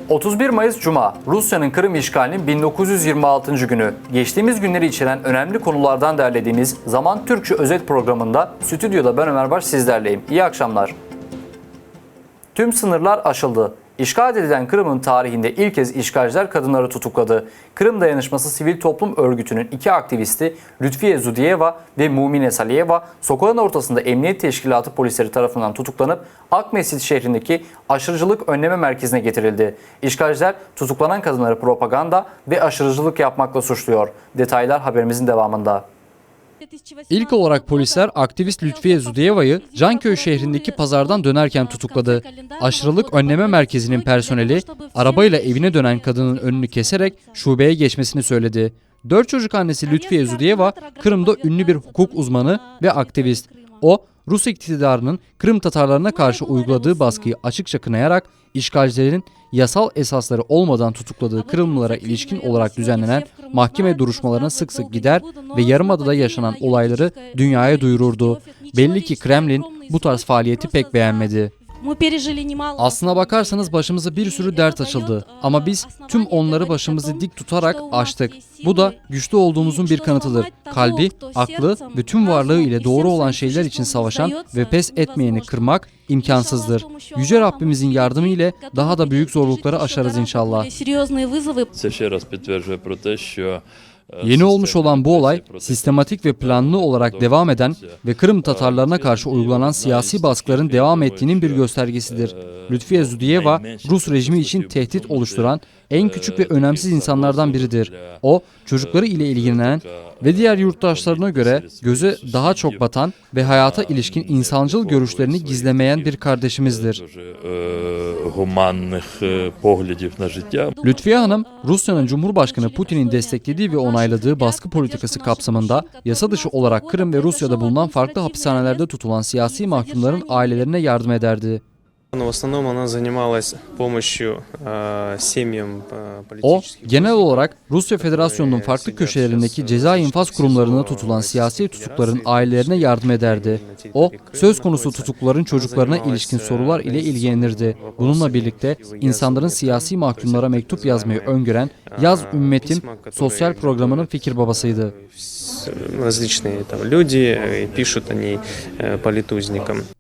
31 Mayıs Cuma, Rusya'nın Kırım işgalinin 1926. günü. Geçtiğimiz günleri içeren önemli konulardan derlediğimiz Zaman Türkçe özet programında stüdyoda ben Ömer Baş sizlerleyim. İyi akşamlar. Tüm sınırlar aşıldı. İşgal edilen Kırım'ın tarihinde ilk kez işgalciler kadınları tutukladı. Kırım Dayanışması Sivil Toplum Örgütü'nün iki aktivisti Lütfiye Zudiyeva ve Mumine Saliyeva sokağın ortasında Emniyet Teşkilatı polisleri tarafından tutuklanıp Akmessit şehrindeki aşırıcılık önleme merkezine getirildi. İşgalciler tutuklanan kadınları propaganda ve aşırıcılık yapmakla suçluyor. Detaylar haberimizin devamında. İlk olarak polisler aktivist Lütfiye Zudiyeva'yı Canköy şehrindeki pazardan dönerken tutukladı. Aşırılık önleme merkezinin personeli arabayla evine dönen kadının önünü keserek şubeye geçmesini söyledi. 4 çocuk annesi Lütfiye Zudiyeva, Kırım'da ünlü bir hukuk uzmanı ve aktivist. O, Rus iktidarının Kırım Tatarlarına karşı uyguladığı baskıyı açıkça kınayarak işgalcilerin yasal esasları olmadan tutukladığı Kırımlılara ilişkin olarak düzenlenen mahkeme duruşmalarına sık sık gider ve Yarımada'da yaşanan olayları dünyaya duyururdu. Belli ki Kremlin bu tarz faaliyeti pek beğenmedi. Aslına bakarsanız başımıza bir sürü dert açıldı ama biz tüm onları başımızı dik tutarak aştık. Bu da güçlü olduğumuzun bir kanıtıdır. Kalbi, aklı ve tüm varlığı ile doğru olan şeyler için savaşan ve pes etmeyeni kırmak imkansızdır. Yüce Rabbimizin yardımı ile daha da büyük zorlukları aşarız inşallah. Yeni olmuş olan bu olay, sistematik ve planlı olarak devam eden ve Kırım Tatarlarına karşı uygulanan siyasi baskıların devam ettiğinin bir göstergesidir. Lütfiye Zudiyeva, Rus rejimi için tehdit oluşturan en küçük ve önemsiz insanlardan biridir. O, çocukları ile ilgilenen ve diğer yurttaşlarına göre göze daha çok batan ve hayata ilişkin insancıl görüşlerini gizlemeyen bir kardeşimizdir. Lütfiye Hanım, Rusya'nın Cumhurbaşkanı Putin'in desteklediği ve onayladığı baskı politikası kapsamında yasa dışı olarak Kırım ve Rusya'da bulunan farklı hapishanelerde tutulan siyasi mahkumların ailelerine yardım ederdi. O, genel olarak Rusya Federasyonu'nun farklı köşelerindeki ceza infaz kurumlarında tutulan siyasi tutukların ailelerine yardım ederdi. O, söz konusu tutukluların çocuklarına ilişkin sorular ile ilgilenirdi. Bununla birlikte insanların siyasi mahkumlara mektup yazmayı öngören Yaz Ümmetim sosyal programının fikir babasıydı.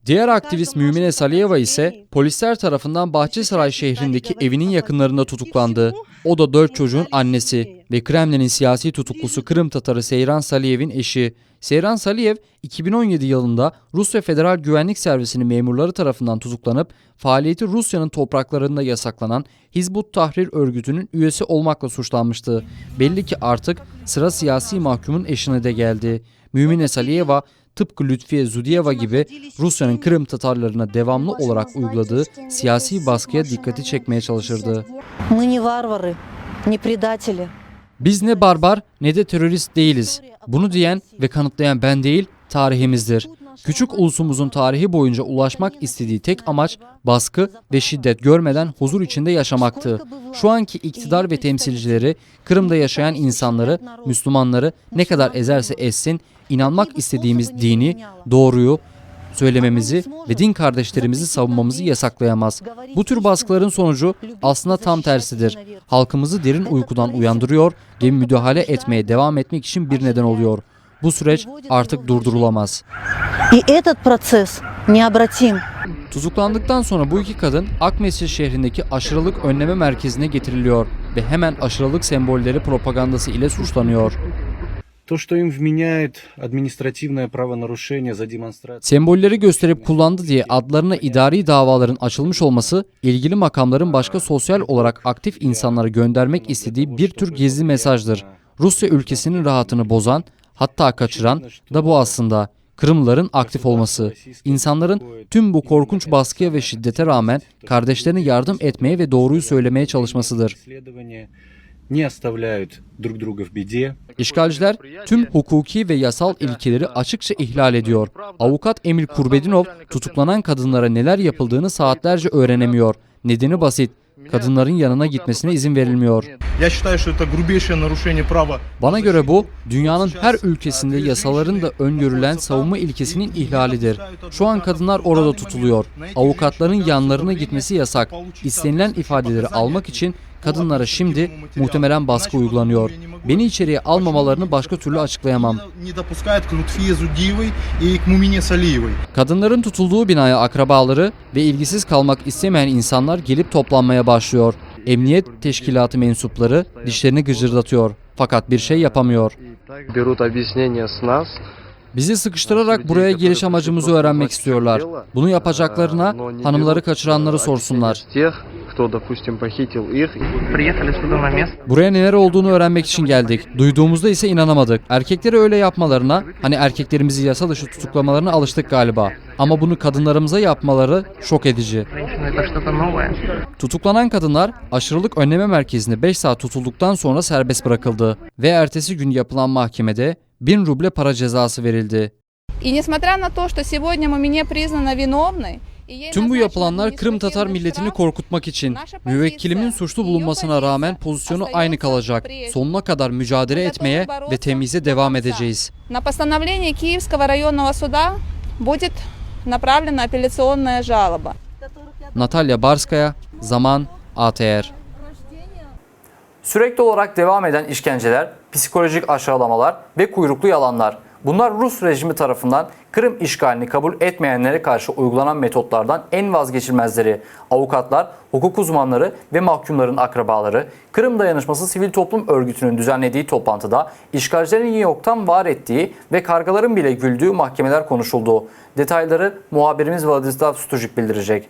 Diğer aktivist Mumine Saliyeva ise polisler tarafından Bahçesaray şehrindeki evinin yakınlarında tutuklandı. O da 4 çocuğun annesi ve Kremlin'in siyasi tutuklusu Kırım Tatarı Seyran Saliyev'in eşi. Seyran Saliyev, 2017 yılında Rusya Federal Güvenlik Servisi'nin memurları tarafından tutuklanıp faaliyeti Rusya'nın topraklarında yasaklanan Hizbut Tahrir örgütünün üyesi olmakla suçlanmıştı. Belli ki artık sıra siyasi mahkumun eşine de geldi. Mumine Saliyeva, tıpkı Lütfiye Zudiyeva gibi Rusya'nın Kırım Tatarlarına devamlı olarak uyguladığı siyasi baskıya dikkati çekmeye çalışırdı. Biz ne barbar ne de terörist değiliz. Bunu diyen ve kanıtlayan ben değil, tarihimizdir. Küçük ulusumuzun tarihi boyunca ulaşmak istediği tek amaç baskı ve şiddet görmeden huzur içinde yaşamaktı. Şu anki iktidar ve temsilcileri Kırım'da yaşayan insanları, Müslümanları ne kadar ezerse ezsin, inanmak istediğimiz dini, doğruyu söylememizi ve din kardeşlerimizi savunmamızı yasaklayamaz. Bu tür baskıların sonucu aslında tam tersidir. Halkımızı derin uykudan uyandırıyor ve müdahale etmeye devam etmek için bir neden oluyor. Bu süreç artık durdurulamaz. Tutuklandıktan sonra bu iki kadın Akmessit şehrindeki aşırılık önleme merkezine getiriliyor ve hemen aşırılık sembolleri propagandası ile suçlanıyor. Sembolleri gösterip kullandı diye adlarına idari davaların açılmış olması, ilgili makamların başka sosyal olarak aktif insanlara göndermek istediği bir tür gizli mesajdır. Rusya ülkesinin rahatını bozan, hatta kaçıran da bu aslında. Kırımlıların aktif olması, insanların tüm bu korkunç baskıya ve şiddete rağmen kardeşlerine yardım etmeye ve doğruyu söylemeye çalışmasıdır. İşgalciler tüm hukuki ve yasal ilkeleri açıkça ihlal ediyor. Avukat Emil Kurbedinov tutuklanan kadınlara neler yapıldığını saatlerce öğrenemiyor. Nedeni basit. kadınların yanına gitmesine izin verilmiyor. Я считаю, что это грубейшее нарушение права. Bana göre bu, dünyanın her ülkesinde yasaların da öngörülen savunma ilkesinin ihlalidir. Şu an kadınlar orada tutuluyor. Avukatların yanlarına gitmesi yasak. İstenilen ifadeleri almak için kadınlara şimdi muhtemelen baskı uygulanıyor. Beni içeriye almamalarını başka türlü açıklayamam. Не допускают к Лутфие Зудиевой и к Мумине Салиевой. Kadınların tutulduğu binaya akrabaları ve ilgisiz kalmak istemeyen insanlar gelip toplanmaya başlıyor. Emniyet teşkilatı mensupları dişlerini gıcırdatıyor. Fakat bir şey yapamıyor. Берут объяснения с нас. Bizi sıkıştırarak buraya geliş amacımızı öğrenmek istiyorlar. Bunu yapacaklarına hanımları kaçıranları sorsunlar. Тех, кто, допустим, похитил их. Приехали сюда на место. Buraya neler olduğunu öğrenmek için geldik. Duyduğumuzda ise inanamadık. Erkekleri öyle yapmalarına, hani erkeklerimizi yasa dışı tutuklamalarına alıştık galiba. Ama bunu kadınlarımıza yapmaları şok edici. Женщина, это что-то новое. Tutuklanan kadınlar aşırılık önleme merkezinde 5 saat tutulduktan sonra serbest bırakıldı. Ve ertesi gün yapılan mahkemede 1000 ruble para cezası verildi. И несмотря на то, что сегодня Мумине признана виновной, Tüm bu yapılanlar Kırım Tatar milletini korkutmak için. Müvekkilimin suçlu bulunmasına rağmen pozisyonu aynı kalacak. Sonuna kadar mücadele etmeye ve temize devam edeceğiz. На постановление Киевского районного суда будет направлена апелляционная жалоба. Natalya Barskaya, Zaman, ATR. Sürekli olarak devam eden işkenceler, psikolojik aşağılamalar ve kuyruklu yalanlar. Bunlar Rus rejimi tarafından Kırım işgalini kabul etmeyenlere karşı uygulanan metotlardan en vazgeçilmezleri. Avukatlar, hukuk uzmanları ve mahkumların akrabaları, Kırım Dayanışması Sivil Toplum Örgütü'nün düzenlediği toplantıda işgalcilerin yoktan var ettiği ve kargaların bile güldüğü mahkemeler konuşuldu. Detayları muhabirimiz Vladislav Stujuk bildirecek.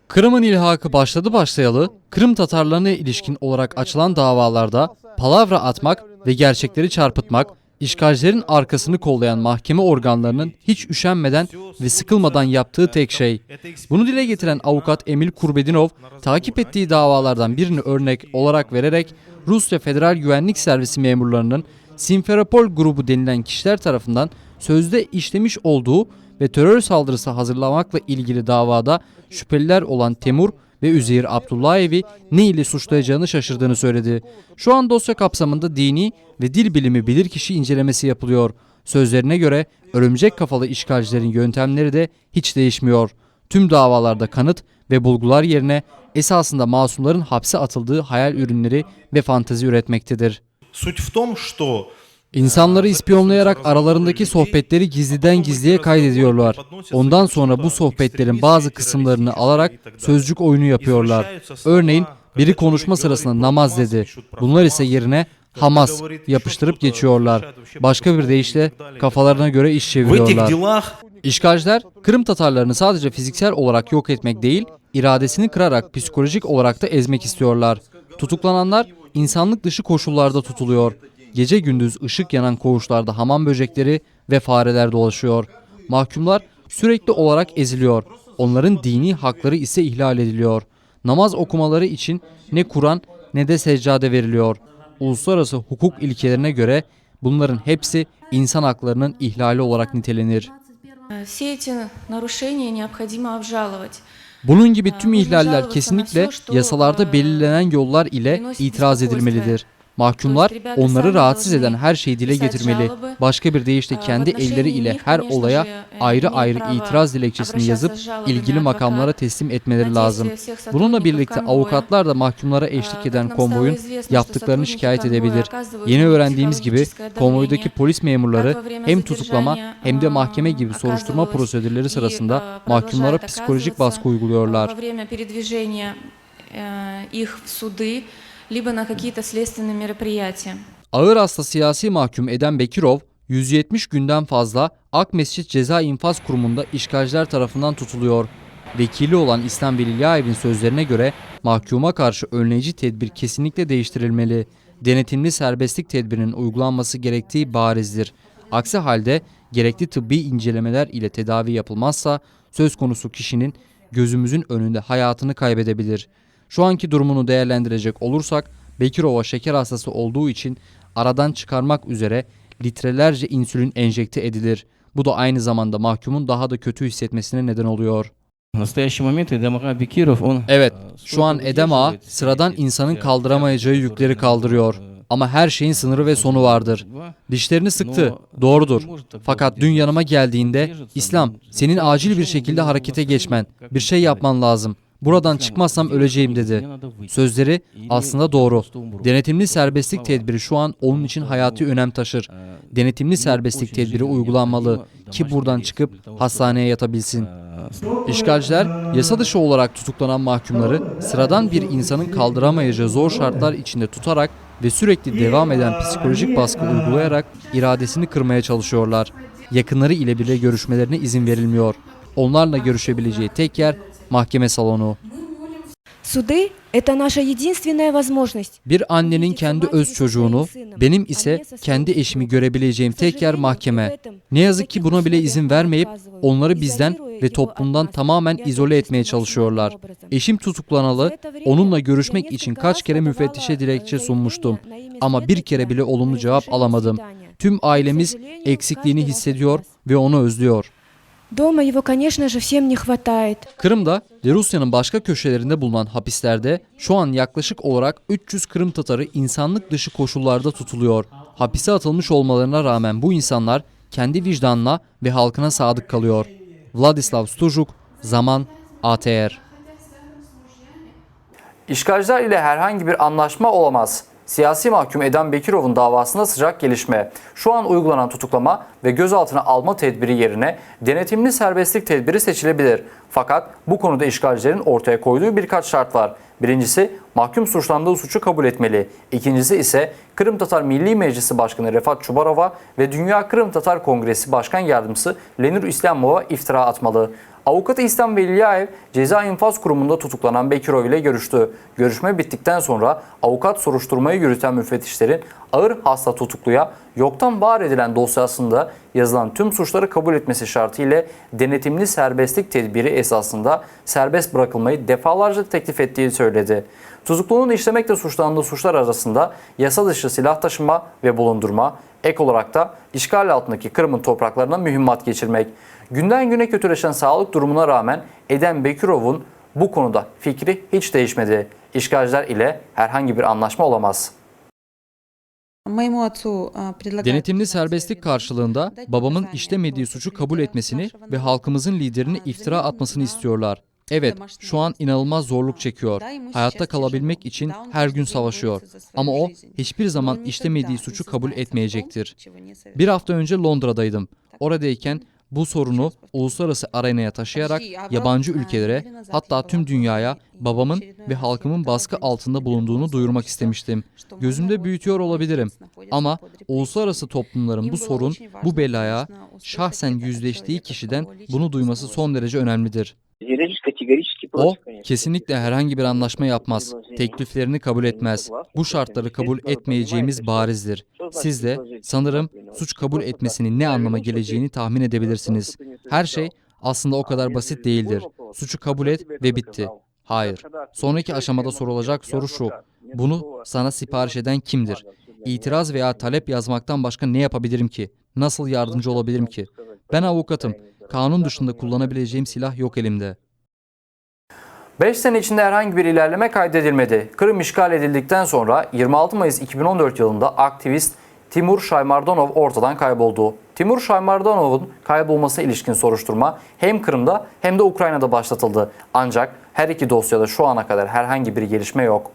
Kırım'ın ilhakı başladı başlayalı, Kırım Tatarlarına ilişkin olarak açılan davalarda palavra atmak ve gerçekleri çarpıtmak, işgalcilerin arkasını kollayan mahkeme organlarının hiç üşenmeden ve sıkılmadan yaptığı tek şey. Bunu dile getiren avukat Emil Kurbedinov, takip ettiği davalardan birini örnek olarak vererek Rusya Federal Güvenlik Servisi memurlarının Simferopol grubu denilen kişiler tarafından sözde işlemiş olduğu ve terör saldırısı hazırlamakla ilgili davada şüpheliler olan Temur ve Üzeyir Abdullayev'i ne ile suçlayacağını şaşırdığını söyledi. Şu an dosya kapsamında dini ve dil bilimi bilirkişi incelemesi yapılıyor. Sözlerine göre örümcek kafalı işgalcilerin yöntemleri de hiç değişmiyor. Tüm davalarda kanıt ve bulgular yerine esasında masumların hapse atıldığı hayal ürünleri ve fantezi üretmektedir. Суть в том, что İnsanları ispiyonlayarak aralarındaki sohbetleri gizliden gizliye kaydediyorlar. Ondan sonra bu sohbetlerin bazı kısımlarını alarak sözcük oyunu yapıyorlar. Örneğin biri konuşma sırasında namaz dedi. Bunlar ise yerine Hamas yapıştırıp geçiyorlar. Başka bir deyişle kafalarına göre iş в этих çeviriyorlar. делах İşgalciler Kırım Tatarlarını sadece fiziksel olarak yok etmek değil, iradesini kırarak psikolojik olarak da ezmek istiyorlar. Tutuklananlar insanlık dışı koşullarda tutuluyor. Gece gündüz ışık yanan koğuşlarda hamam böcekleri ve fareler dolaşıyor. Mahkumlar sürekli olarak eziliyor. Onların dini hakları ise ihlal ediliyor. Namaz okumaları için ne Kur'an ne de seccade veriliyor. Uluslararası hukuk ilkelerine göre bunların hepsi insan haklarının ihlali olarak nitelenir. Все эти нарушения необходимо обжаловать. Bunun gibi tüm ihlaller kesinlikle yasalarda belirlenen yollar ile itiraz edilmelidir. Mahkumlar onları rahatsız eden her şeyi dile getirmeli. Başka bir deyişle kendi elleri ile her olaya ayrı ayrı itiraz dilekçesini yazıp ilgili makamlara teslim etmeleri lazım. Bununla birlikte avukatlar da mahkumlara eşlik eden konvoyun yaptıklarını şikayet edebilir. Yeni öğrendiğimiz gibi konvoydaki polis memurları hem tutuklama hem de mahkeme gibi soruşturma prosedürleri sırasında mahkumlara psikolojik baskı uyguluyorlar. Либо на какие-то следственные мероприятия. Ağır hasta siyasi mahkum Eden Bekirov, 170 günden fazla Akmescit Ceza İnfaz Kurumu'nda işgalciler tarafından tutuluyor. Vekili olan İslam Veliyev'in sözlerine göre mahkuma karşı önleyici tedbir kesinlikle değiştirilmeli. Denetimli serbestlik tedbirinin uygulanması gerektiği barizdir. Aksi halde gerekli tıbbi incelemeler ile tedavi yapılmazsa söz konusu kişinin gözümüzün önünde hayatını kaybedebilir. Şu anki durumunu değerlendirecek olursak Bekirova şeker hastası olduğu için aradan çıkarmak üzere litrelerce insülin enjekte edilir. Bu da aynı zamanda mahkumun daha da kötü hissetmesine neden oluyor. В настоящий момент Эдем Ага Бекиров, он Evet, şu an Edem Ağa sıradan insanın kaldıramayacağı yükleri kaldırıyor. Ama her şeyin sınırı ve sonu vardır. Dişlerini sıktı, doğrudur. Fakat dün yanıma geldiğinde, İslam, senin acil bir şekilde harekete geçmen, bir şey yapman lazım. Buradan çıkmazsam öleceğim dedi. Sözleri aslında doğru. Denetimli serbestlik tedbiri şu an onun için hayati önem taşır. Denetimli serbestlik tedbiri uygulanmalı ki buradan çıkıp hastaneye yatabilsin. İşgalciler yasa dışı olarak tutuklanan mahkumları sıradan bir insanın kaldıramayacağı zor şartlar içinde tutarak ve sürekli devam eden psikolojik baskı uygulayarak iradesini kırmaya çalışıyorlar. Yakınları ile bile görüşmelerine izin verilmiyor. Onlarla görüşebileceği tek yer mahkeme salonu. Суды – это наша единственная возможность. Bir annenin kendi öz çocuğunu, benim ise kendi eşimi görebileceğim tek yer mahkeme. Ne yazık ki buna bile izin vermeyip onları bizden ve toplumdan tamamen izole etmeye çalışıyorlar. Eşim tutuklanalı, onunla görüşmek için kaç kere müfettişe dilekçe sunmuştum. Ama bir kere bile olumlu cevap alamadım. Tüm ailemiz eksikliğini hissediyor ve onu özlüyor. Дома его, конечно же, всем не хватает. Kırım'da ve Rusya'nın başka köşelerinde bulunan hapislerde şu an yaklaşık olarak 300 Kırım Tatarı insanlık dışı koşullarda tutuluyor. Hapise atılmış olmalarına rağmen bu insanlar kendi vicdanına ve halkına sadık kalıyor. Vladislav Stujuk, Zaman, ATR. İşgalciler ile herhangi bir anlaşma olamaz. Siyasi mahkum Edem Bekirov'un davasında sıcak gelişme. Şu an uygulanan tutuklama ve gözaltına alma tedbiri yerine denetimli serbestlik tedbiri seçilebilir. Fakat bu konuda işgalcilerin ortaya koyduğu birkaç şart var. Birincisi, mahkum suçlandığı suçu kabul etmeli. İkincisi ise Kırım Tatar Milli Meclisi Başkanı Refat Çubarova ve Dünya Kırım Tatar Kongresi Başkan Yardımcısı Lenur İslamov'a iftira atmalı. Avukatı İslam Veliaev, Ceza İnfaz Kurumu'nda tutuklanan Bekirov ile görüştü. Görüşme bittikten sonra avukat soruşturmayı yürüten müfettişlerin ağır hasta tutukluya yoktan var edilen dosyasında yazılan tüm suçları kabul etmesi şartıyla denetimli serbestlik tedbiri esasında serbest bırakılmayı defalarca teklif ettiği söyledi. Tutuklunun işlemekle suçlandığı suçlar arasında yasa dışı silah taşıma ve bulundurma, ek olarak da işgal altındaki Kırım'ın topraklarına mühimmat geçirmek. Günden güne kötüleşen sağlık durumuna rağmen Edem Bekirov'un bu konuda fikri hiç değişmedi. İşgalciler ile herhangi bir anlaşma olamaz. Denetimli serbestlik karşılığında babamın işlemediği suçu kabul etmesini ve halkımızın liderine iftira atmasını istiyorlar. Evet, şu an inanılmaz zorluk çekiyor. Hayatta kalabilmek için her gün savaşıyor. Ama o hiçbir zaman işlemediği suçu kabul etmeyecektir. Bir hafta önce Londra'daydım. Oradayken bu sorunu uluslararası arenaya taşıyarak yabancı ülkelere, hatta tüm dünyaya babamın ve halkımın baskı altında bulunduğunu duyurmak istemiştim. Gözümde büyütüyor olabilirim ama uluslararası toplumların bu sorun, bu belaya şahsen yüzleştiği kişiden bunu duyması son derece önemlidir. O kesinlikle herhangi bir anlaşma yapmaz, tekliflerini kabul etmez. Bu şartları kabul etmeyeceğimiz barizdir. Siz de sanırım suç kabul etmesinin ne anlama geleceğini tahmin edebilirsiniz. Her şey aslında o kadar basit değildir. Suçu kabul et ve bitti. Hayır. Sonraki aşamada sorulacak soru şu: bunu sana sipariş eden kimdir? İtiraz veya talep yazmaktan başka ne yapabilirim ki? Nasıl yardımcı olabilirim ki? Ben avukatım. Kanun dışında kullanabileceğim silah yok elimde. 5 sene içinde herhangi bir ilerleme kaydedilmedi. Kırım işgal edildikten sonra 26 Mayıs 2014 yılında aktivist Timur Shaymardanov ortadan kayboldu. Timur Shaymardanov'un kaybolmasına ilişkin soruşturma hem Kırım'da hem de Ukrayna'da başlatıldı. Ancak her iki dosyada şu ana kadar herhangi bir gelişme yok.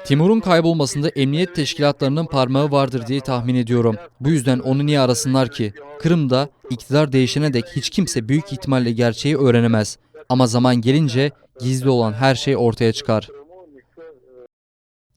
Timur'un kaybolmasında emniyet teşkilatlarının parmağı vardır diye tahmin ediyorum. Bu yüzden onu niye arasınlar ki? Kırım'da iktidar değişene dek hiç kimse büyük ihtimalle gerçeği öğrenemez. Ama zaman gelince gizli olan her şey ortaya çıkar.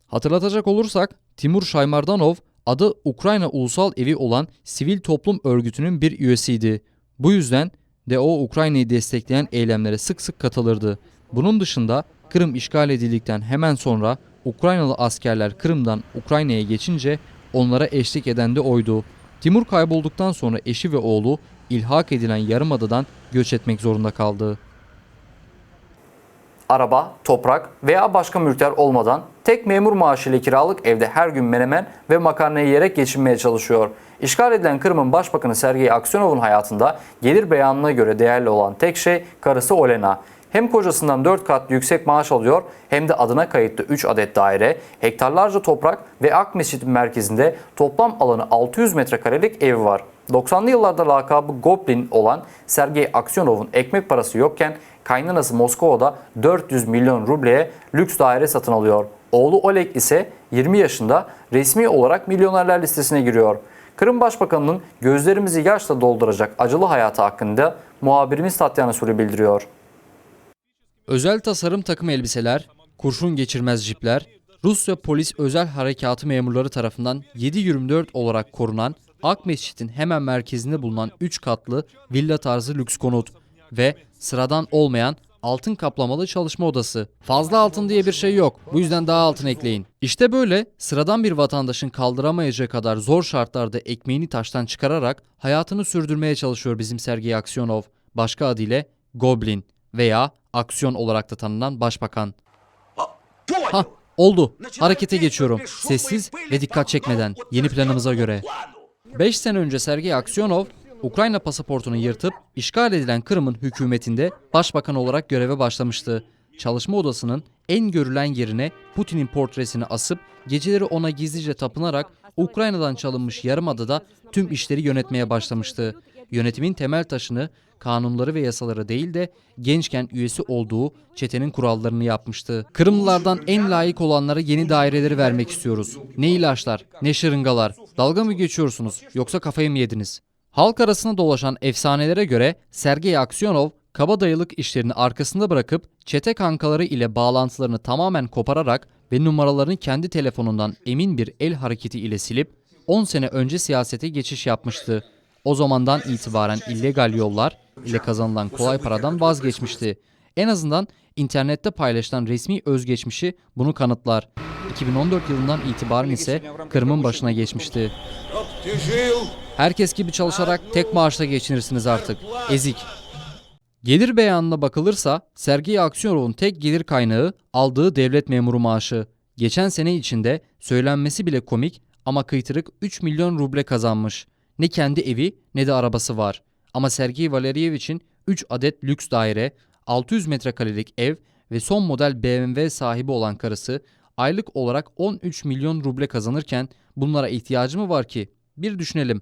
Hatırlatacak olursak Timur Shaymardanov adı Ukrayna Ulusal Evi olan sivil toplum örgütünün bir üyesiydi. Bu yüzden de o Ukrayna'yı destekleyen eylemlere sık sık katılırdı. Bunun dışında Kırım işgal edildikten hemen sonra Ukraynalı askerler Kırım'dan Ukrayna'ya geçince onlara eşlik eden de oydu. Timur kaybolduktan sonra eşi ve oğlu ilhak edilen Yarımada'dan göç etmek zorunda kaldı. Araba, toprak veya başka mülkler olmadan tek memur maaşıyla kiralık evde her gün menemen ve makarnayı yiyerek geçinmeye çalışıyor. İşgal edilen Kırım'ın Başbakanı Sergey Aksionov'un hayatında gelir beyanına göre değerli olan tek şey karısı Olena. Hem kocasından 4 kat yüksek maaş alıyor hem de adına kayıtlı 3 adet daire, hektarlarca toprak ve Akmescit'in merkezinde toplam alanı 600 metrekarelik evi var. 90'lı yıllarda lakabı Goblin olan Sergey Aksionov'un ekmek parası yokken kaynanası Moskova'da 400 milyon rubleye lüks daire satın alıyor. Oğlu Oleg ise 20 yaşında resmi olarak milyonerler listesine giriyor. Kırım Başbakanı'nın gözlerimizi yaşla dolduracak acılı hayatı hakkında muhabirimiz Tatyana Suri bildiriyor. Özel tasarım takım elbiseler, kurşun geçirmez jipler, Rusya Polis Özel Harekatı memurları tarafından 7/24 olarak korunan Akmescit'in hemen merkezinde bulunan 3 katlı villa tarzı lüks konut ve sıradan olmayan altın kaplamalı çalışma odası. Fazla altın diye bir şey yok. Bu yüzden daha altın ekleyin. İşte böyle sıradan bir vatandaşın kaldıramayacağı kadar zor şartlarda ekmeğini taştan çıkararak hayatını sürdürmeye çalışıyor bizim Sergey Aksionov. Başka adıyla Goblin veya Aksiyon olarak da tanınan başbakan. Oldu. Harekete geçiyorum. Sessiz ve dikkat çekmeden. Yeni planımıza göre. 5 sene önce Sergey Aksionov, Ukrayna pasaportunu yırtıp işgal edilen Kırım'ın hükümetinde başbakan olarak göreve başlamıştı. Çalışma odasının en görülen yerine Putin'in portresini asıp geceleri ona gizlice tapınarak Ukrayna'dan çalınmış Yarımada'da tüm işleri yönetmeye başlamıştı. Yönetimin temel taşını kanunları ve yasaları değil de gençken üyesi olduğu çetenin kurallarını yapmıştı. Kırımlılardan en layık olanlara yeni daireleri vermek istiyoruz. Ne ilaçlar, ne şırıngalar. Dalga mı geçiyorsunuz yoksa kafayı mı yediniz? Halk arasında dolaşan efsanelere göre Sergey Aksionov kabadayılık işlerini arkasında bırakıp çete kankaları ile bağlantılarını tamamen kopararak ve numaralarını kendi telefonundan emin bir el hareketi ile silip 10 sene önce siyasete geçiş yapmıştı. O zamandan itibaren illegal yollar ile kazanılan kolay paradan vazgeçmişti. En azından internette paylaşılan resmi özgeçmişi bunu kanıtlar. 2014 yılından itibaren ise Kırım'ın başına geçmişti. Herkes gibi çalışarak tek maaşla geçinirsiniz artık. Ezik. Gelir beyanına bakılırsa Sergey Aksionov'un tek gelir kaynağı aldığı devlet memuru maaşı. Geçen sene içinde söylenmesi bile komik ama kıytırık 3 milyon ruble kazanmış. Ne kendi evi ne de arabası var. Ama Sergey Valeryevich'in 3 adet lüks daire, 600 metrekarelik ev ve son model BMW sahibi olan karısı aylık olarak 13 milyon ruble kazanırken bunlara ihtiyacı mı var ki? Bir düşünelim.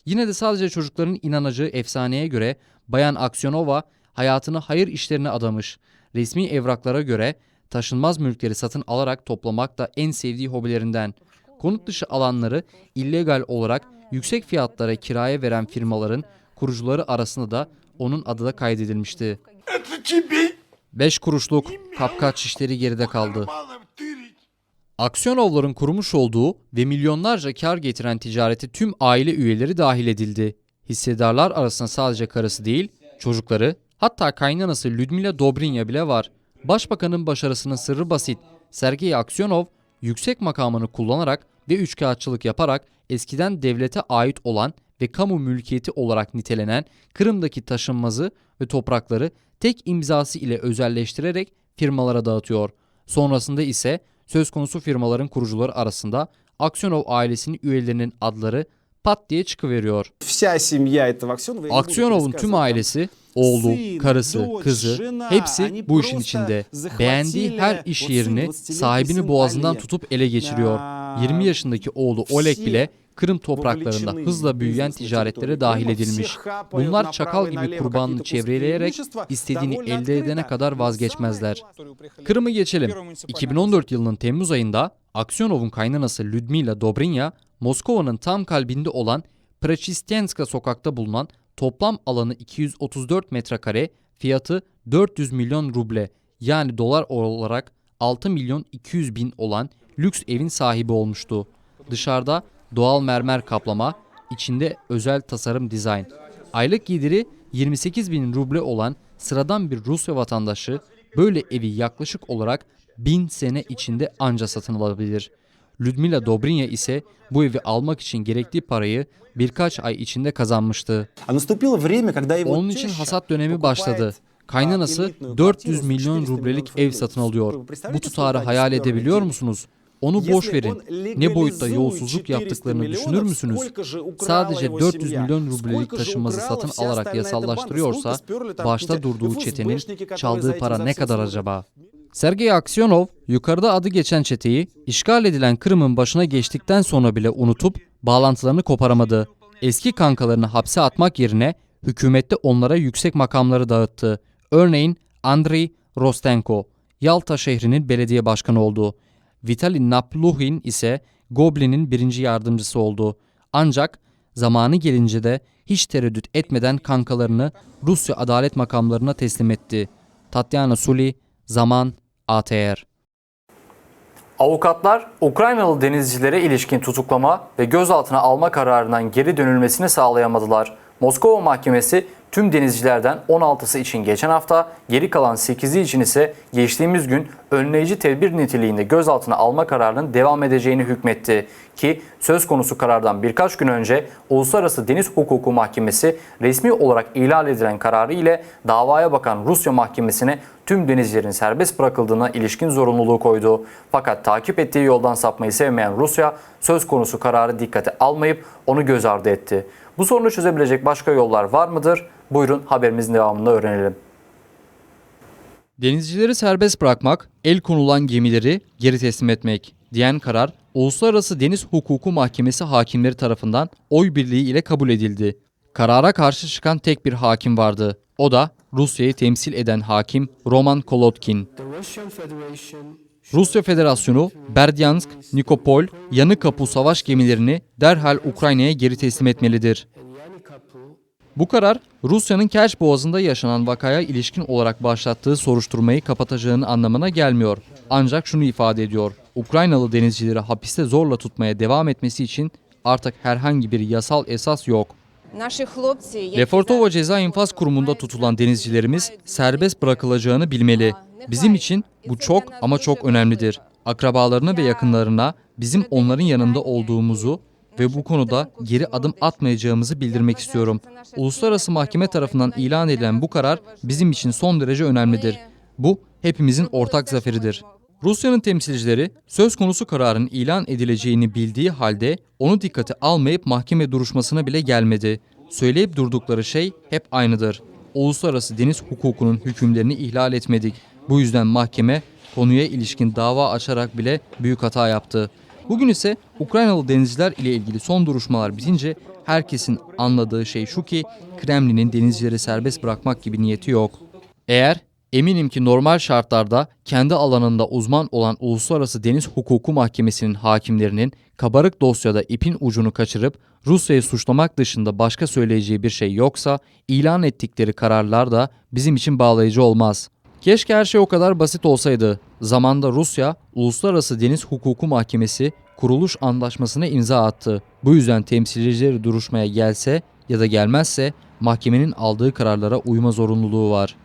Yine de sadece çocukların inanacağı efsaneye göre Bayan Aksionova hayatını hayır işlerine adamış. Resmi evraklara göre taşınmaz mülkleri satın alarak toplamak da en sevdiği hobilerinden. Konut dışı alanları illegal olarak yüksek fiyatlara kiraya veren firmaların kurucuları arasında da onun adı da kaydedilmişti. 5 kuruşluk kapkaç işleri geride kaldı. Aksionovların kurmuş olduğu ve milyonlarca kar getiren ticarete tüm aile üyeleri dahil edildi. Hissedarlar arasında sadece karısı değil, çocukları, hatta kaynanası Lyudmila Dobrinya bile var. Başbakanın başarısının sırrı basit. Sergey Aksionov yüksek makamını kullanarak ve üçkağıtçılık yaparak eskiden devlete ait olan ve kamu mülkiyeti olarak nitelenen Kırım'daki taşınmazı ve toprakları tek imzası ile özelleştirerek firmalara dağıtıyor. Sonrasında ise söz konusu firmaların kurucuları arasında Aksionov ailesinin üyelerinin adları pat diye çıkıveriyor. Aksionov'un tüm ailesi, oğlu, karısı, kızı hepsi bu işin içinde. Beğendiği her iş yerini sahibini boğazından tutup ele geçiriyor. 20 yaşındaki oğlu Oleg bile Kırım topraklarında hızla büyüyen ticaretlere dahil edilmiş. Bunlar çakal gibi kurbanını çevreleyerek istediğini elde edene kadar vazgeçmezler. Kırım'ı geçelim. 2014 yılının Temmuz ayında Aksionov'un kaynanası Lyudmila Dobrinya, Moskova'nın tam kalbinde olan Prechistenska sokakta bulunan toplam alanı 234 metrekare, fiyatı 400 milyon ruble yani dolar olarak 6 milyon 200 bin olan lüks evin sahibi olmuştu. Dışarıda doğal mermer kaplama, içinde özel tasarım dizayn. Aylık geliri 28 bin ruble olan sıradan bir Rusya vatandaşı böyle evi yaklaşık olarak 1000 sene içinde anca satın alabilir. Lyudmila Dobrinya ise bu evi almak için gerektiği parayı birkaç ay içinde kazanmıştı. Onun için hasat dönemi başladı. Kaynanası 400 milyon rublelik ev satın alıyor. Bu tutarı hayal edebiliyor musunuz? Onu boş verin. Ne boyutta yolsuzluk yaptıklarını düşünür müsünüz? Sadece 400 milyon rublelik taşınmazı satın alarak yasallaştırıyorsa, başta durduğu çetenin çaldığı para ne kadar acaba? Sergey Aksyonov, yukarıda adı geçen çeteyi, işgal edilen Kırım'ın başına geçtikten sonra bile unutup bağlantılarını koparamadı. Eski kankalarını hapse atmak yerine hükümette onlara yüksek makamları dağıttı. Örneğin Andrei Rostenko, Yalta şehrinin belediye başkanı oldu. Vitali Napluhin ise Goblin'in 1. yardımcısı oldu. Ancak zamanı gelince de hiç tereddüt etmeden kankalarını Rusya adalet makamlarına teslim etti. Tatyana Suli, Zaman, ATR. Avukatlar, Ukraynalı denizcilere ilişkin tutuklama ve gözaltına alma kararından geri dönülmesini sağlayamadılar. Moskova Mahkemesi tüm denizcilerden 16'sı için geçen hafta, geri kalan 8'i için ise geçtiğimiz gün önleyici tedbir niteliğinde gözaltına alma kararının devam edeceğini hükmetti. Ki söz konusu karardan birkaç gün önce Uluslararası Deniz Hukuku Mahkemesi resmi olarak ihlal edilen kararı ile davaya bakan Rusya Mahkemesi'ne tüm denizcilerin serbest bırakıldığına ilişkin zorunluluğu koydu. Fakat takip ettiği yoldan sapmayı sevmeyen Rusya söz konusu kararı dikkate almayıp onu göz ardı etti. Bu sorunu çözebilecek başka yollar var mıdır? Buyurun haberimizin devamında öğrenelim. Denizcileri serbest bırakmak, el konulan gemileri geri teslim etmek diyen karar, Uluslararası Deniz Hukuku Mahkemesi hakimleri tarafından oy birliği ile kabul edildi. Karara karşı çıkan tek bir hakim vardı. O da Rusya'yı temsil eden hakim Roman Kolodkin. Rusya Federasyonu, Berdyansk, Nikopol, Yanıkapı savaş gemilerini derhal Ukrayna'ya geri teslim etmelidir. Bu karar, Rusya'nın Kerç Boğazı'nda yaşanan vakaya ilişkin olarak başlattığı soruşturmayı kapatacağını anlamına gelmiyor. Ancak şunu ifade ediyor: Ukraynalı denizcileri hapiste zorla tutmaya devam etmesi için artık herhangi bir yasal esas yok. Lefortovo Ceza İnfaz Kurumu'nda tutulan denizcilerimiz serbest bırakılacağını bilmeli. Bizim için bu çok ama çok önemlidir. Akrabalarına ve yakınlarına bizim onların yanında olduğumuzu ve bu konuda geri adım atmayacağımızı bildirmek istiyorum. Uluslararası Mahkeme tarafından ilan edilen bu karar bizim için son derece önemlidir. Bu hepimizin ortak zaferidir. Rusya'nın temsilcileri söz konusu kararın ilan edileceğini bildiği halde onu dikkate almayıp mahkeme duruşmasına bile gelmedi. Söyleyip durdukları şey hep aynıdır: Uluslararası deniz hukukunun hükümlerini ihlal etmedik. Bu yüzden mahkeme konuya ilişkin dava açarak bile büyük hata yaptı. Bugün ise Ukraynalı denizciler ile ilgili son duruşmalar bitince herkesin anladığı şey şu ki Kremlin'in denizcileri serbest bırakmak gibi niyeti yok. Eğer eminim ki normal şartlarda kendi alanında uzman olan Uluslararası Deniz Hukuku Mahkemesi'nin hakimlerinin kabarık dosyada ipin ucunu kaçırıp Rusya'yı suçlamak dışında başka söyleyeceği bir şey yoksa ilan ettikleri kararlar da bizim için bağlayıcı olmaz. Keşke her şey o kadar basit olsaydı. Zamanında Rusya, Uluslararası Deniz Hukuku Mahkemesi kuruluş anlaşmasına imza attı. Bu yüzden temsilcileri duruşmaya gelse ya da gelmezse mahkemenin aldığı kararlara uyma zorunluluğu var.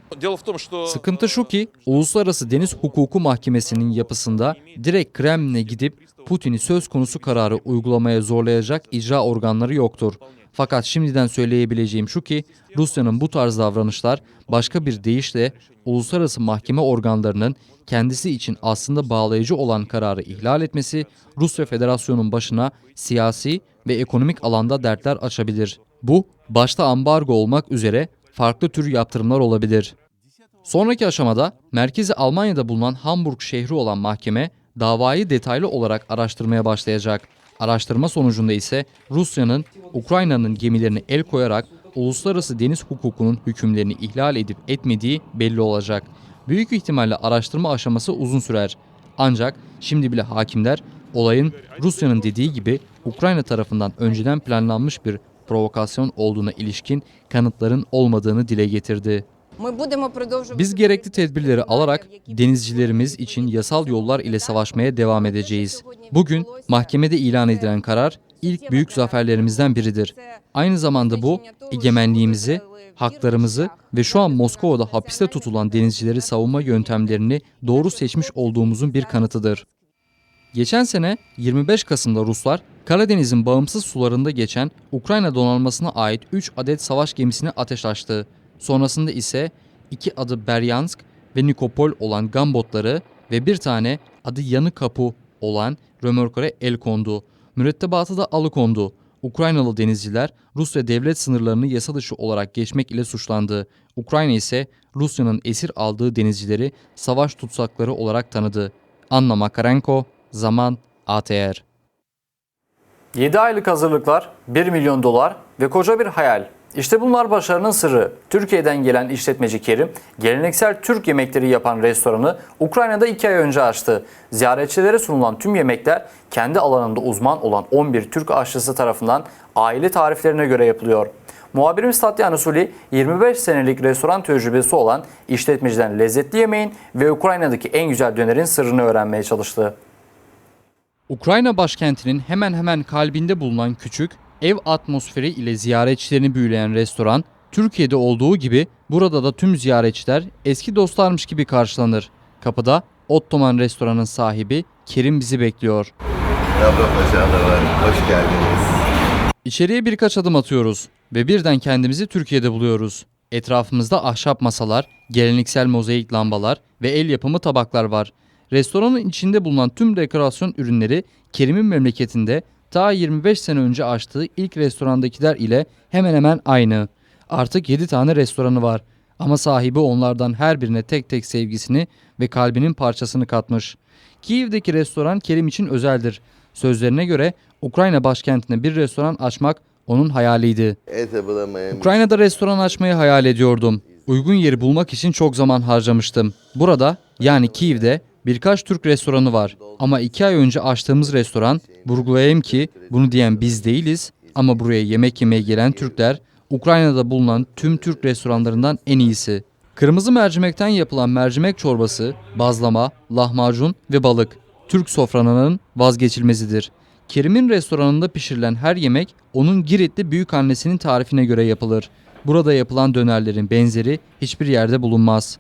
Sıkıntı şu ki Uluslararası Deniz Hukuku Mahkemesi'nin yapısında direkt Kremlin'e gidip Putin'i söz konusu kararı uygulamaya zorlayacak icra organları yoktur. Fakat şimdiden söyleyebileceğim şu ki Rusya'nın bu tarz davranışlar başka bir deyişle uluslararası mahkeme organlarının kendisi için aslında bağlayıcı olan kararı ihlal etmesi Rusya Federasyonu'nun başına siyasi ve ekonomik alanda dertler açabilir. Bu başta ambargo olmak üzere farklı tür yaptırımlar olabilir. Sonraki aşamada merkezi Almanya'da bulunan Hamburg şehri olan mahkeme davayı detaylı olarak araştırmaya başlayacak. Araştırma sonucunda ise Rusya'nın Ukrayna'nın gemilerine el koyarak uluslararası deniz hukukunun hükümlerini ihlal edip etmediği belli olacak. Büyük ihtimalle araştırma aşaması uzun sürer. Ancak şimdi bile hakimler olayın Rusya'nın dediği gibi Ukrayna tarafından önceden planlanmış bir provokasyon olduğuna ilişkin kanıtların olmadığını dile getirdi. Biz gerekli tedbirleri alarak denizcilerimiz için yasal yollar ile savaşmaya devam edeceğiz. Bugün mahkemede ilan edilen karar ilk büyük zaferlerimizden biridir. Aynı zamanda bu egemenliğimizi, haklarımızı ve şu an Moskova'da hapiste tutulan denizcileri savunma yöntemlerini doğru seçmiş olduğumuzun bir kanıtıdır. Geçen sene 25 Kasım'da Ruslar Karadeniz'in bağımsız sularında geçen Ukrayna donanmasına ait 3 adet savaş gemisini ateş açtı. Sonrasında ise 2 adı Beryansk ve Nikopol olan gambotları ve bir tane adı Yanı Kapı olan römorklara el kondu. Mürettebatı da alıkondu. Ukraynalı denizciler Rusya devlet sınırlarını yasa dışı olarak geçmek ile suçlandı. Ukrayna ise Rusya'nın esir aldığı denizcileri savaş tutsakları olarak tanıdı. Anna Makarenko, Zaman, ATR. 7 aylık hazırlıklar, 1 milyon dolar ve koca bir hayal. İşte bunlar başarının sırrı. Türkiye'den gelen işletmeci Kerim, geleneksel Türk yemekleri yapan restoranı Ukrayna'da 2 ay önce açtı. Ziyaretçilere sunulan tüm yemekler kendi alanında uzman olan 11 Türk aşçısı tarafından aile tariflerine göre yapılıyor. Muhabirimiz Tatyana Suli, 25 senelik restoran tecrübesi olan işletmeciden lezzetli yemeğin ve Ukrayna'daki en güzel dönerin sırrını öğrenmeye çalıştı. Ukrayna başkentinin hemen hemen kalbinde bulunan küçük, ev atmosferi ile ziyaretçilerini büyüleyen restoran, Türkiye'de olduğu gibi burada da tüm ziyaretçiler eski dostlarmış gibi karşılanır. Kapıda Ottoman restoranın sahibi Kerim bizi bekliyor. Hoş geldiniz. İçeriye birkaç adım atıyoruz ve birden kendimizi Türkiye'de buluyoruz. Etrafımızda ahşap masalar, geleneksel mozaik lambalar ve el yapımı tabaklar var. Restoranın içinde bulunan tüm dekorasyon ürünleri Kerim'in memleketinde ta 25 sene önce açtığı ilk restorandakiler ile hemen hemen aynı. Artık 7 tane restoranı var ama sahibi onlardan her birine tek tek sevgisini ve kalbinin parçasını katmış. Kiev'deki restoran Kerim için özeldir. Sözlerine göre Ukrayna başkentinde bir restoran açmak onun hayaliydi. Ukrayna'da restoran açmayı hayal ediyordum. Uygun yeri bulmak için çok zaman harcamıştım. Burada yani Kiev'de birkaç Türk restoranı var ama 2 ay önce açtığımız restoran, vurgulayayım ki bunu diyen biz değiliz ama buraya yemek yemeye gelen Türkler, Ukrayna'da bulunan tüm Türk restoranlarından en iyisi. Kırmızı mercimekten yapılan mercimek çorbası, bazlama, lahmacun ve balık Türk sofranın vazgeçilmezidir. Kerim'in restoranında pişirilen her yemek onun Giritli büyükannesinin tarifine göre yapılır. Burada yapılan dönerlerin benzeri hiçbir yerde bulunmaz.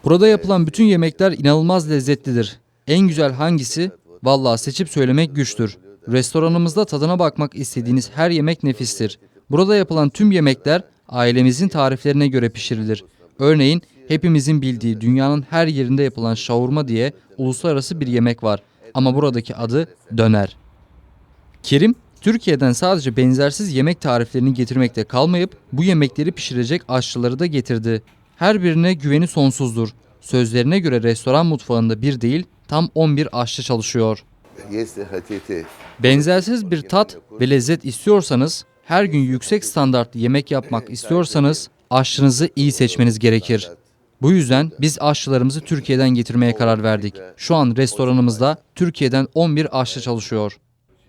Burada yapılan bütün yemekler inanılmaz lezzetlidir. En güzel hangisi? Vallahi seçip söylemek güçtür. Restoranımızda tadına bakmak istediğiniz her yemek nefistir. Burada yapılan tüm yemekler ailemizin tariflerine göre pişirilir. Örneğin hepimizin bildiği dünyanın her yerinde yapılan şavurma diye uluslararası bir yemek var. Ama buradaki adı döner. Kerim, Türkiye'den sadece benzersiz yemek tariflerini getirmekte kalmayıp bu yemekleri pişirecek aşçıları da getirdi. Her birine güveni sonsuzdur. Sözlerine göre restoran mutfağında bir değil, tam 11 aşçı çalışıyor. Benzersiz bir tat ve lezzet istiyorsanız, her gün yüksek standartlı yemek yapmak istiyorsanız, aşçınızı iyi seçmeniz gerekir. Bu yüzden biz aşçılarımızı Türkiye'den getirmeye karar verdik. Şu an restoranımızda Türkiye'den 11 aşçı çalışıyor.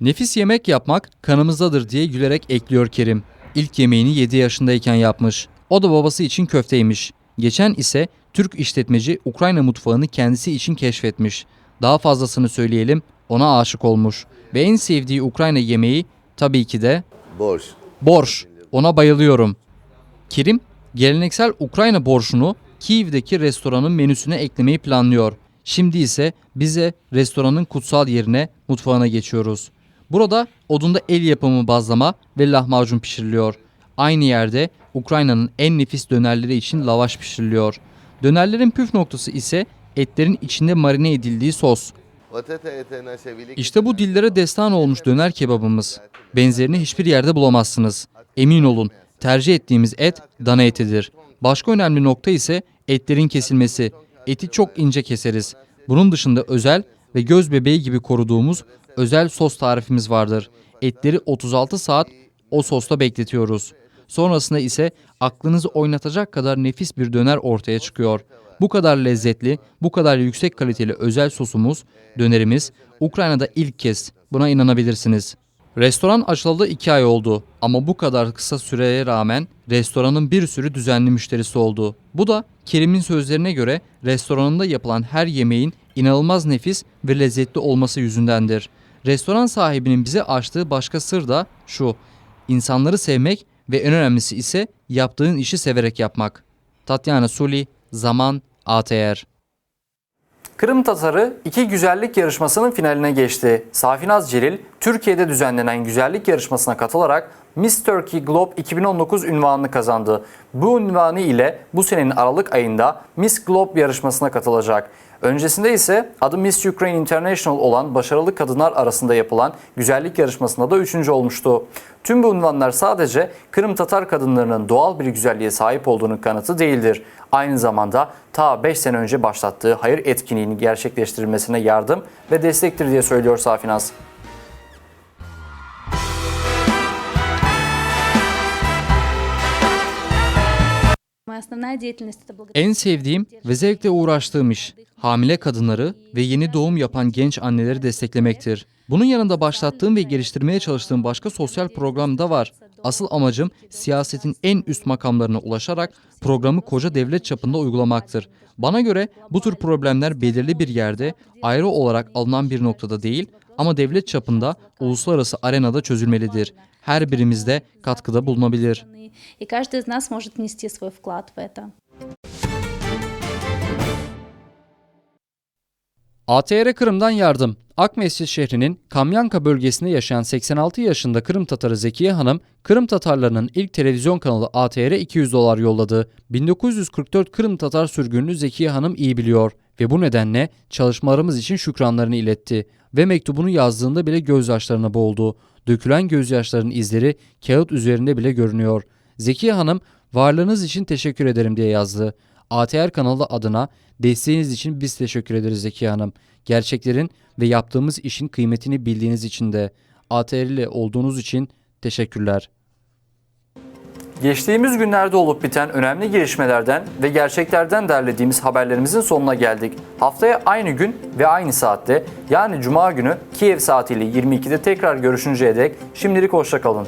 Nefis yemek yapmak kanımızdadır diye gülerek ekliyor Kerim. İlk yemeğini 7 yaşındayken yapmış. O da babası için köfteymiş. Geçen ise Türk işletmeci Ukrayna mutfağını kendisi için keşfetmiş. Daha fazlasını söyleyelim, ona aşık olmuş. Ve en sevdiği Ukrayna yemeği tabii ki de borş. Ona bayılıyorum. Kerim, geleneksel Ukrayna borşunu Kiev'deki restoranın menüsüne eklemeyi planlıyor. Şimdi ise bize restoranın kutsal yerine, mutfağına geçiyoruz. Burada odunda el yapımı bazlama ve lahmacun pişiriliyor. Aynı yerde Ukrayna'nın en nefis dönerleri için lavaş pişiriliyor. Dönerlerin püf noktası ise etlerin içinde marine edildiği sos. İşte bu dillere destan olmuş döner kebabımız. Benzerini hiçbir yerde bulamazsınız. Emin olun, tercih ettiğimiz et dana etidir. Başka önemli nokta ise etlerin kesilmesi. Eti çok ince keseriz. Bunun dışında özel ve göz bebeği gibi koruduğumuz özel sos tarifimiz vardır. Etleri 36 saat o sosta bekletiyoruz. Sonrasında ise aklınızı oynatacak kadar nefis bir döner ortaya çıkıyor. Bu kadar lezzetli, bu kadar yüksek kaliteli özel sosumuz, dönerimiz Ukrayna'da ilk kez. Buna inanabilirsiniz. Restoran açılalı 2 ay oldu ama bu kadar kısa süreye rağmen restoranın bir sürü düzenli müşterisi oldu. Bu da Kerim'in sözlerine göre restoranında yapılan her yemeğin inanılmaz nefis ve lezzetli olması yüzündendir. Restoran sahibinin bize açtığı başka sır da şu: insanları sevmek ve en önemlisi ise yaptığın işi severek yapmak. Tatyana Suli, Zaman, ATR. Kırım Tatarı 2 güzellik yarışmasının finaline geçti. Safinaz Celil, Türkiye'de düzenlenen güzellik yarışmasına katılarak Miss Turkey Globe 2019 unvanını kazandı. Bu unvanı ile bu senenin Aralık ayında Miss Globe yarışmasına katılacak. Öncesinde ise adı Miss Ukraine International olan başarılı kadınlar arasında yapılan güzellik yarışmasında da 3. olmuştu. Tüm bu unvanlar sadece Kırım Tatar kadınlarının doğal bir güzelliğe sahip olduğunun kanıtı değildir. Aynı zamanda ta 5 sene önce başlattığı hayır etkinliğinin gerçekleştirilmesine yardım ve destektir diye söylüyor Safinaz. En sevdiğim ve zevkle uğraştığım iş, hamile kadınları ve yeni doğum yapan genç anneleri desteklemektir. Bunun yanında başlattığım ve geliştirmeye çalıştığım başka sosyal program da var. Asıl amacım siyasetin en üst makamlarına ulaşarak programı koca devlet çapında uygulamaktır. Bana göre bu tür problemler belirli bir yerde, ayrı olarak alınan bir noktada değil ama devlet çapında, uluslararası arenada çözülmelidir. Her birimiz de katkıda bulunabilir. И каждый из нас может внести свой вклад в это. ATR Kırım'dan yardım. Akmescit şehrinin Kamyanka bölgesinde yaşayan 86 yaşında Kırım Tatarı Zekiye Hanım, Kırım Tatarlarının ilk televizyon kanalı ATR'e $200 yolladı. 1944 Kırım Tatar sürgününü Zekiye Hanım iyi biliyor ve bu nedenle çalışmalarımız için şükranlarını iletti ve mektubunu yazdığında bile gözyaşlarına boğuldu. Dökülen gözyaşlarının izleri kağıt üzerinde bile görünüyor. Zekiye Hanım, varlığınız için teşekkür ederim diye yazdı. ATR kanalı adına desteğiniz için biz teşekkür ederiz Zekiye Hanım. Gerçeklerin ve yaptığımız işin kıymetini bildiğiniz için de ATR ile olduğunuz için teşekkürler. Geçtiğimiz günlerde olup biten önemli gelişmelerden ve gerçeklerden derlediğimiz haberlerimizin sonuna geldik. Haftaya aynı gün ve aynı saatte, yani Cuma günü Kiev saatiyle 22'de tekrar görüşünceye dek şimdilik hoşça kalın.